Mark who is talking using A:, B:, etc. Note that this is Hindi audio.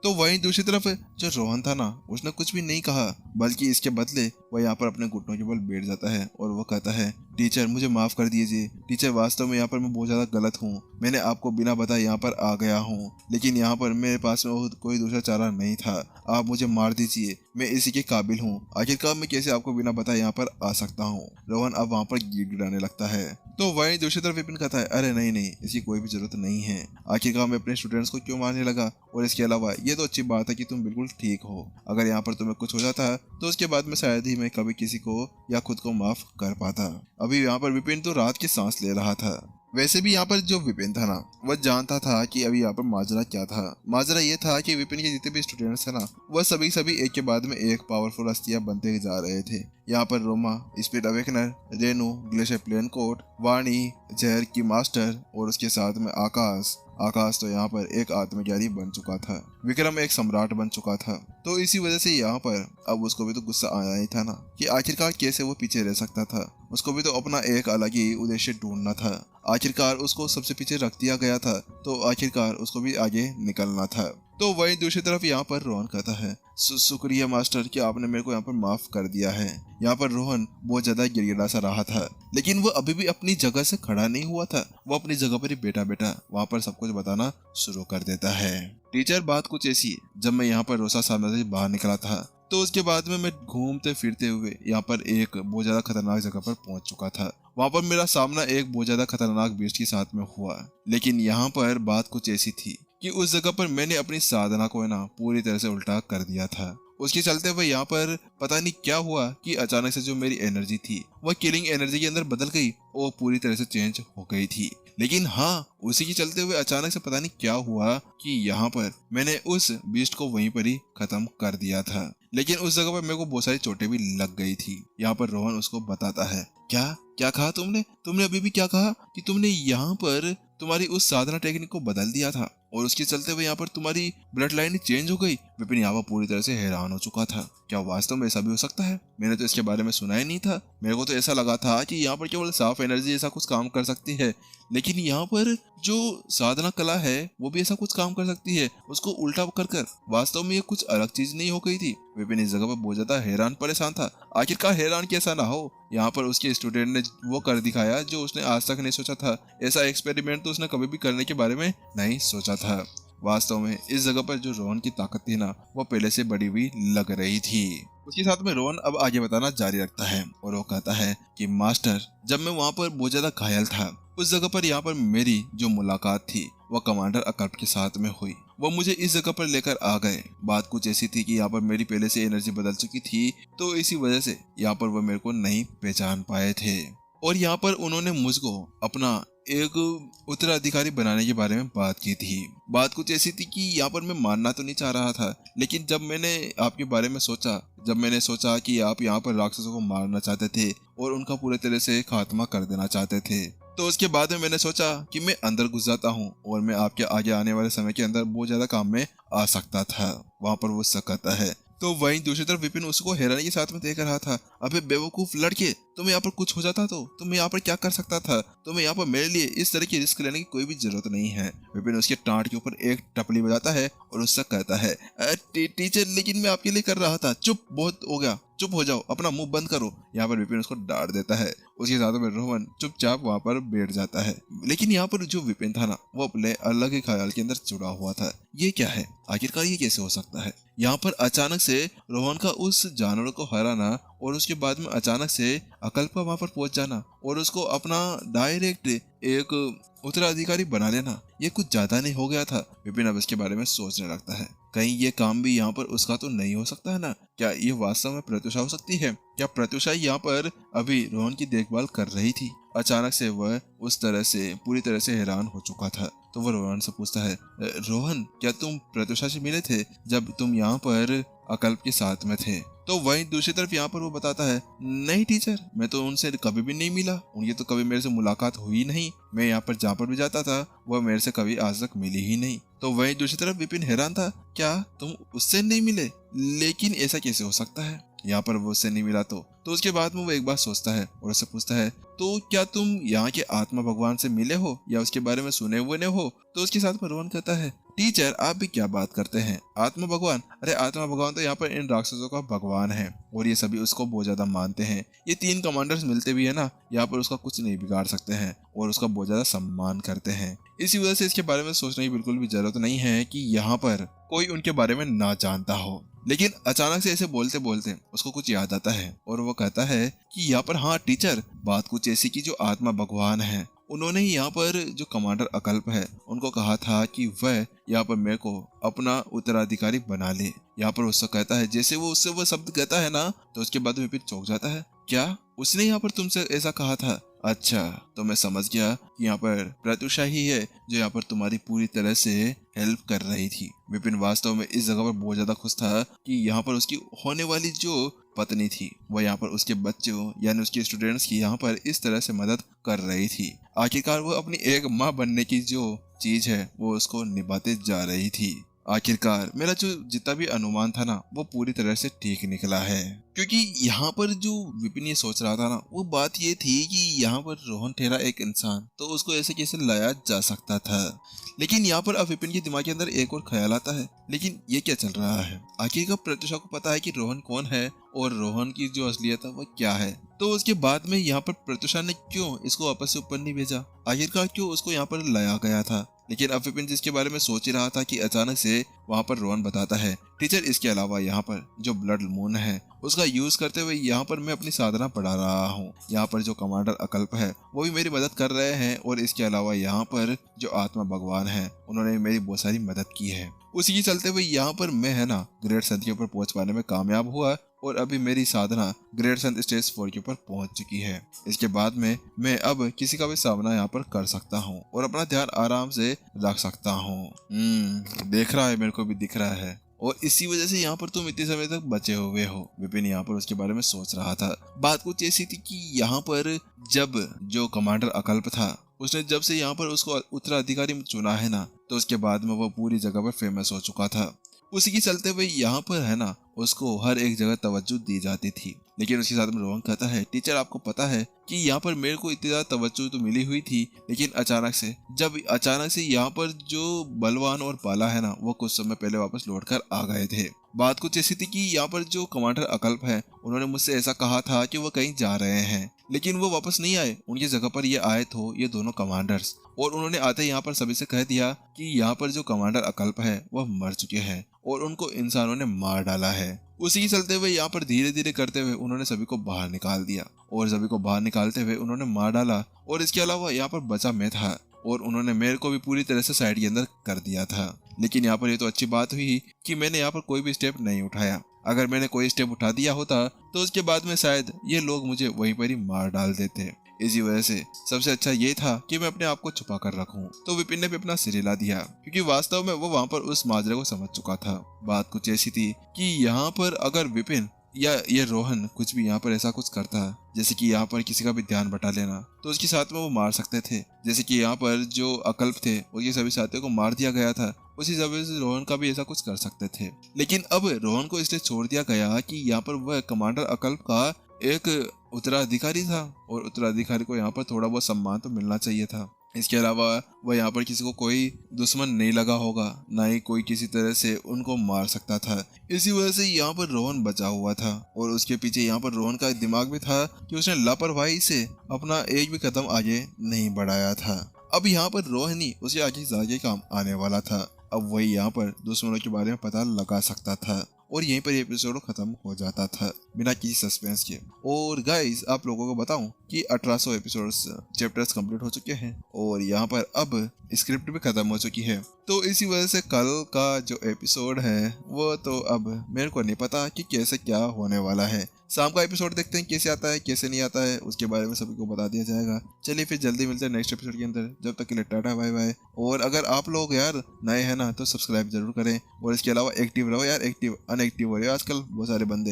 A: तो वहीं दूसरी तरफ जो रोहन था ना, उसने कुछ भी नहीं कहा, बल्कि इसके बदले वह यहाँ पर अपने घुटनों के बल बैठ जाता है और वो कहता है, टीचर मुझे माफ कर दीजिए। टीचर वास्तव में यहाँ पर मैं बहुत ज्यादा गलत हूँ। मैंने आपको बिना बताए यहाँ पर आ गया हूँ, लेकिन यहाँ पर मेरे पास में कोई दूसरा चारा नहीं था। आप मुझे मार दीजिए, मैं इसी के काबिल हूँ। आखिरकार मैं कैसे आपको बिना बताए यहाँ पर आ सकता हूँ। रोहन अब वहाँ पर गिड़गिड़ाने लगता है। तो वहीं दूसरी तरफ विपिन कहता है, अरे नहीं नहीं, इसकी कोई भी जरूरत नहीं है। आखिरकार मैं अपने स्टूडेंट्स को क्यों मारने लगा, और इसके अलावा ये तो अच्छी बात है कि तुम बिल्कुल ठीक हो। अगर यहाँ पर तुम्हें कुछ हो जाता तो उसके बाद में शायद ही मैं कभी किसी को या खुद को माफ कर पाता। अभी यहाँ पर विपिन तो रात की सांस ले रहा था। वैसे भी यहाँ पर जो विपिन था ना, वह जानता था कि अभी यहाँ पर माजरा क्या था। माजरा ये था कि विपिन के जितने भी स्टूडेंट्स थे ना, वह सभी एक के बाद में एक पावरफुल हस्तियां बनते जा रहे थे। यहाँ पर Roma, speed awakener, Renu, glacier plain coat, Vani, जहर की मास्टर और उसके साथ में आकाश तो यहाँ पर एक आत्मज्ञानी बन चुका था। विक्रम एक सम्राट बन चुका था। तो इसी वजह से यहाँ पर अब उसको भी तो गुस्सा आया ही था ना, कि आखिरकार कैसे वो पीछे रह सकता था। उसको भी तो अपना एक अलग ही उद्देश्य ढूंढना था। आखिरकार उसको सबसे पीछे रख दिया गया था, तो आखिरकार उसको भी आगे निकलना था। तो वहीं दूसरी तरफ यहाँ पर रोहन कहता है, शुक्रिया मास्टर कि आपने मेरे को यहाँ पर माफ कर दिया है। यहाँ पर रोहन बहुत ज्यादा गिड़गिड़ा सा रहा था, लेकिन वो अभी भी अपनी जगह से खड़ा नहीं हुआ था। वो अपनी जगह पर ही बैठा वहाँ पर सब कुछ बताना शुरू कर देता है। टीचर, बात कुछ ऐसी है, जब मैं यहाँ पर रोसा सामने से बाहर निकला था, तो उसके बाद में मैं घूमते फिरते हुए यहाँ पर एक बहुत ज्यादा खतरनाक जगह पर पहुंच चुका था। वहाँ पर मेरा सामना एक बहुत ज्यादा खतरनाक बीस्ट के साथ में हुआ। लेकिन यहाँ पर बात कुछ ऐसी थी कि उस जगह पर मैंने अपनी साधना को ना पूरी तरह से उल्टा कर दिया था। उसके चलते हुए यहाँ पर पता नहीं क्या हुआ कि अचानक से जो मेरी एनर्जी थी वह किलिंग एनर्जी के अंदर बदल गई और पूरी तरह से चेंज हो गई थी। लेकिन हाँ, उसी के चलते हुए अचानक से पता नहीं क्या हुआ कि यहाँ पर मैंने उस बीस्ट को वहीं पर ही खत्म कर दिया था। लेकिन उस जगह पर मेरे को बहुत सारी चोटें भी लग गई थी। यहाँ पर रोहन उसको बताता है, क्या कहा तुमने अभी भी क्या कहा कि तुमने यहाँ पर तुम्हारी उस साधना टेक्निक को बदल दिया था और उसके चलते हुए यहाँ पर तुम्हारी ब्लड लाइन चेंज हो गई। विपिन यहाँ पर पूरी तरह से हैरान हो चुका था। क्या वास्तव में ऐसा भी हो सकता है? मैंने तो इसके बारे में सुना ही नहीं था। मेरे को तो ऐसा लगा था कि यहाँ पर केवल साफ एनर्जी ऐसा कुछ काम कर सकती है, लेकिन यहाँ पर जो साधना कला है वो भी ऐसा कुछ काम कर सकती है, उसको उल्टा कर वास्तव में ये कुछ अलग चीज नहीं हो गई थी। विपिन इस जगह पर बहुत ज्यादा हैरान परेशान था। आखिरकार हैरान कैसा ना हो, यहाँ पर उसके स्टूडेंट ने वो कर दिखाया जो उसने आज तक नहीं सोचा था। ऐसा एक्सपेरिमेंट तो उसने कभी भी करने के बारे में नहीं सोचा था। वास्तव में इस जगह पर जो रोहन की ताकत थी ना, वो पहले से बढ़ी हुई लग रही थी। उसके साथ में रोहन अब आगे बताना जारी रखता है और वो कहता है कि मास्टर, जब मैं वहाँ पर बहुत ज्यादा घायल था, उस जगह पर यहाँ पर मेरी जो मुलाकात थी वह कमांडर अकल्प के साथ में हुई। वो मुझे इस जगह पर लेकर आ गए। बात कुछ ऐसी थी कि यहाँ पर मेरी पहले से एनर्जी बदल चुकी थी, तो इसी वजह से यहाँ पर वो मेरे को नहीं पहचान पाए थे। और यहाँ पर उन्होंने मुझको अपना एक उत्तराधिकारी बनाने के बारे में बात की थी। बात कुछ ऐसी थी कि यहाँ पर मैं मानना तो नहीं चाह रहा था, लेकिन जब मैंने आपके बारे में सोचा, जब मैंने सोचा कि आप यहाँ पर राक्षसों को मारना चाहते थे और उनका पूरे तरह से खात्मा कर देना चाहते थे, तो उसके बाद में मैंने सोचा कि मैं अंदर घुस जाता हूँ और मैं आपके आगे आने वाले समय के अंदर बहुत ज्यादा काम में आ सकता था। वहाँ पर वो सकता है। तो वहीं दूसरी तरफ विपिन उसको हैरानी के साथ में देख रहा था। अबे बेवकूफ लड़के, तुम्हें यहाँ पर कुछ हो जाता तो तुम्हें यहाँ पर क्या कर सकता था? तुम्हें यहाँ पर मेरे लिए इस तरह की रिस्क लेने की कोई भी जरूरत नहीं है। विपिन उसके टांट के ऊपर एक टपली बजाता है और उससे कहता है, टीचर लेकिन मैं आपके लिए कर रहा था, चुप, बहुत हो गया, चुप हो जाओ, अपना मुंह बंद करो। यहाँ पर विपिन उसको डांट देता है। उसके साथ में रोहन चुपचाप वहाँ पर बैठ जाता है। लेकिन यहाँ पर जो विपिन था ना, वो अपने अलग ही ख्याल के अंदर जुड़ा हुआ था। ये क्या है? आखिरकार ये कैसे हो सकता है? यहाँ पर अचानक से रोहन का उस जानवर को हराना और उसके बाद में अचानक से अकल्प का वहां पर पहुंच जाना और उसको अपना डायरेक्ट एक उत्तराधिकारी बना लेना, ये कुछ ज्यादा नहीं हो गया था? विपिन अब इसके बारे में सोचने लगता है, कहीं ये काम भी यहाँ पर उसका तो नहीं हो सकता है ना? क्या ये वास्तव में प्रत्युषा हो सकती है? क्या प्रत्युषा यहाँ पर अभी रोहन की देखभाल कर रही थी? अचानक से वह उस तरह से पूरी तरह से हैरान हो चुका था। तो वह रोहन से पूछता है, रोहन, क्या तुम प्रत्युषा से मिले थे जब तुम यहाँ पर अकल्प के साथ में थे? तो वहीं दूसरी तरफ यहाँ पर वो बताता है, नहीं टीचर, मैं तो उनसे कभी भी नहीं मिला, उनकी तो कभी मेरे से मुलाकात हुई नहीं। मैं यहाँ पर जहाँ पर भी जाता था वह मेरे से कभी आज तक मिली ही नहीं। तो वहीं दूसरी तरफ विपिन हैरान था, क्या तुम उससे नहीं मिले? लेकिन ऐसा कैसे हो सकता है? यहाँ पर वो उससे नहीं मिला तो उसके बाद में वो एक बात सोचता है और उससे पूछता है, तो क्या तुम यहाँ के आत्मा भगवान से मिले हो या उसके बारे में सुने हुए ने हो? तो उसके साथ में रोहन कहता है, टीचर आप भी क्या बात करते हैं, आत्मा भगवान? अरे आत्मा भगवान तो यहाँ पर इन राक्षसों का भगवान है और ये सभी उसको बहुत ज्यादा मानते हैं। ये 3 कमांडर्स मिलते भी है ना, यहाँ पर उसका कुछ नहीं बिगाड़ सकते हैं और उसका बहुत ज्यादा सम्मान करते हैं। इसी वजह से इसके बारे में सोचने की बिल्कुल भी जरूरत नहीं है कि यहाँ पर कोई उनके बारे में ना जानता हो। लेकिन अचानक से ऐसे बोलते बोलते उसको कुछ याद आता है और वो कहता है कि यहाँ पर हाँ टीचर, बात कुछ ऐसी की जो आत्मा भगवान है उन्होंने ही यहाँ पर जो कमांडर अकल्प है उनको कहा था कि वह यहाँ पर मेरे को अपना उत्तराधिकारी बना ले। यहाँ पर उससे कहता है, जैसे वो उससे वो शब्द कहता है ना तो उसके बाद में फिर चौंक जाता है। क्या उसने यहाँ पर तुमसे ऐसा कहा था? अच्छा, तो मैं समझ गया कि यहाँ पर प्रत्युषा ही है जो यहाँ पर तुम्हारी पूरी तरह से हेल्प कर रही थी। विपिन वास्तव में इस जगह पर बहुत ज्यादा खुश था कि यहाँ पर उसकी होने वाली जो पत्नी थी वह यहाँ पर उसके बच्चों यानी उसके स्टूडेंट्स की यहाँ पर इस तरह से मदद कर रही थी। आखिरकार वो अपनी एक माँ बनने की जो चीज है वो उसको निभाते जा रही थी। आखिरकार मेरा जो जितना भी अनुमान था ना वो पूरी तरह से ठीक निकला है, क्योंकि यहाँ पर जो विपिन ये सोच रहा था ना वो बात ये थी कि यहाँ पर रोहन ठहरा एक इंसान तो उसको ऐसे कैसे लाया जा सकता था। लेकिन यहाँ पर अब विपिन के दिमाग के अंदर एक और ख्याल आता है, लेकिन ये क्या चल रहा है? आखिरकार प्रत्युषा को पता है कि रोहन कौन है और रोहन की जो असलियत है वो क्या है, तो उसके बाद में यहाँ पर प्रत्युषा ने क्यों इसको वापस से ऊपर नहीं भेजा? आखिरकार क्यों उसको यहाँ पर लाया गया था? लेकिन अब विपिन जिसके बारे में सोच ही रहा था कि अचानक से वहाँ पर रोहन बताता है, टीचर इसके अलावा यहाँ पर जो ब्लड मून है उसका यूज करते हुए यहाँ पर मैं अपनी साधना बढ़ा रहा हूँ। यहाँ पर जो कमांडर अकल्प है वो भी मेरी मदद कर रहे हैं और इसके अलावा यहाँ पर जो आत्मा भगवान है उन्होंने मेरी बहुत सारी मदद की है। उसी के चलते हुए यहाँ पर मैं है ना ग्रेड संत के ऊपर पहुंच पाने में कामयाब हुआ और अभी मेरी साधना ग्रेड संत स्टेज 4 के ऊपर पहुंच चुकी है। इसके बाद में मैं अब किसी का भी सामना यहाँ पर कर सकता हूँ और अपना ध्यान आराम से रख सकता हूँ। देख रहा है, मेरे को भी दिख रहा है और इसी वजह से यहाँ पर तुम इतने समय तक बचे हुए हो। विपिन यहाँ पर उसके बारे में सोच रहा था। बात कुछ ऐसी थी कि यहाँ पर जब जो कमांडर अकल्प था उसने जब से यहाँ पर उसको उत्तराधिकारी चुना है ना तो उसके बाद में वो पूरी जगह पर फेमस हो चुका था। उसी के चलते हुए यहाँ पर है ना उसको हर एक जगह तवज्जो दी जाती थी। लेकिन उसके साथ में रोहन कहता है, टीचर आपको पता है कि यहाँ पर मेरे को इतनी ज्यादा तवज्जो तो मिली हुई थी, लेकिन अचानक से यहाँ पर जो बलवान और पाला है ना वो कुछ समय पहले वापस लौट कर आ गए थे। बात कुछ ऐसी थी कि यहाँ पर जो कमांडर अकल्प है उन्होंने मुझसे ऐसा कहा था कि वो कहीं जा रहे हैं, लेकिन वो वापस नहीं आए। उनकी जगह पर ये आए तो ये दोनों कमांडर्स, और उन्होंने आते यहाँ पर सभी से कह दिया कि यहाँ पर जो कमांडर अकल्प है वह मर चुके हैं और उनको इंसानों ने मार डाला है। उसी के चलते हुए यहाँ पर धीरे धीरे करते हुए उन्होंने सभी को बाहर निकाल दिया और सभी को बाहर निकालते हुए उन्होंने मार डाला। और इसके अलावा यहाँ पर बचा मैं था और उन्होंने मेरे को भी पूरी तरह से साइड के अंदर कर दिया था। लेकिन यहाँ पर ये तो अच्छी बात हुई कि मैंने यहाँ पर कोई भी स्टेप नहीं उठाया। अगर मैंने कोई स्टेप उठा दिया होता तो उसके बाद में शायद ये लोग मुझे वहीं पर ही मार डाल देते। इसी वजह से सबसे अच्छा ये था कि मैं अपने आप को छुपा कर रखूं। तो विपिन ने भी अपना सिर हिला दिया, क्योंकि वास्तव में वो वहां पर उस माजरे को समझ चुका था। बात कुछ ऐसी थी कि यहाँ पर अगर विपिन या ये रोहन कुछ भी यहाँ पर ऐसा कुछ करता, जैसे कि यहाँ पर किसी का भी ध्यान बटा लेना, तो उसके साथ में वो मार सकते थे। जैसे कि यहाँ पर जो अकल्प थे उनके सभी साथियों को मार दिया गया था, उसी वजह से रोहन का भी ऐसा कुछ कर सकते थे। लेकिन अब रोहन को इसलिए छोड़ दिया गया कि यहाँ पर वह कमांडर अकल्प का एक उत्तराधिकारी था और उत्तराधिकारी को यहाँ पर थोड़ा बहुत सम्मान तो मिलना चाहिए था। इसके अलावा वह यहाँ पर किसी को कोई दुश्मन नहीं लगा होगा, ना ही कोई किसी तरह से उनको मार सकता था। इसी वजह से यहाँ पर रोहन बचा हुआ था और उसके पीछे यहाँ पर रोहन का दिमाग भी था कि उसने लापरवाही से अपना एक भी कदम आगे नहीं बढ़ाया था। अब यहाँ पर रोहन ही उसे आगे जाके काम आने वाला था। अब वही यहाँ पर दुश्मनों के बारे में पता लगा सकता था और यहीं पर एपिसोड खत्म हो जाता था बिना किसी सस्पेंस के। और गाइस आप लोगों को बताऊं कि 1800 एपिसोड्स चैप्टर्स कंप्लीट हो चुके हैं और यहाँ पर अब स्क्रिप्ट भी खत्म हो चुकी है। तो इसी वजह से कल का जो एपिसोड है वो तो अब मेरे को नहीं पता कि कैसे क्या होने वाला है। शाम का एपिसोड देखते हैं कैसे आता है कैसे नहीं आता है, उसके बारे में सभी को बता दिया जाएगा। चलिए फिर जल्दी मिलते हैं नेक्स्ट एपिसोड के अंदर। जब तक के लिए टाटा बाय बाय। और अगर आप लोग यार नए हैं ना तो सब्सक्राइब जरूर करें और इसके अलावा एक्टिव रहो यार, एक्टिव अनएक्टिव हो रहे हो आजकल बहुत सारे बंदे।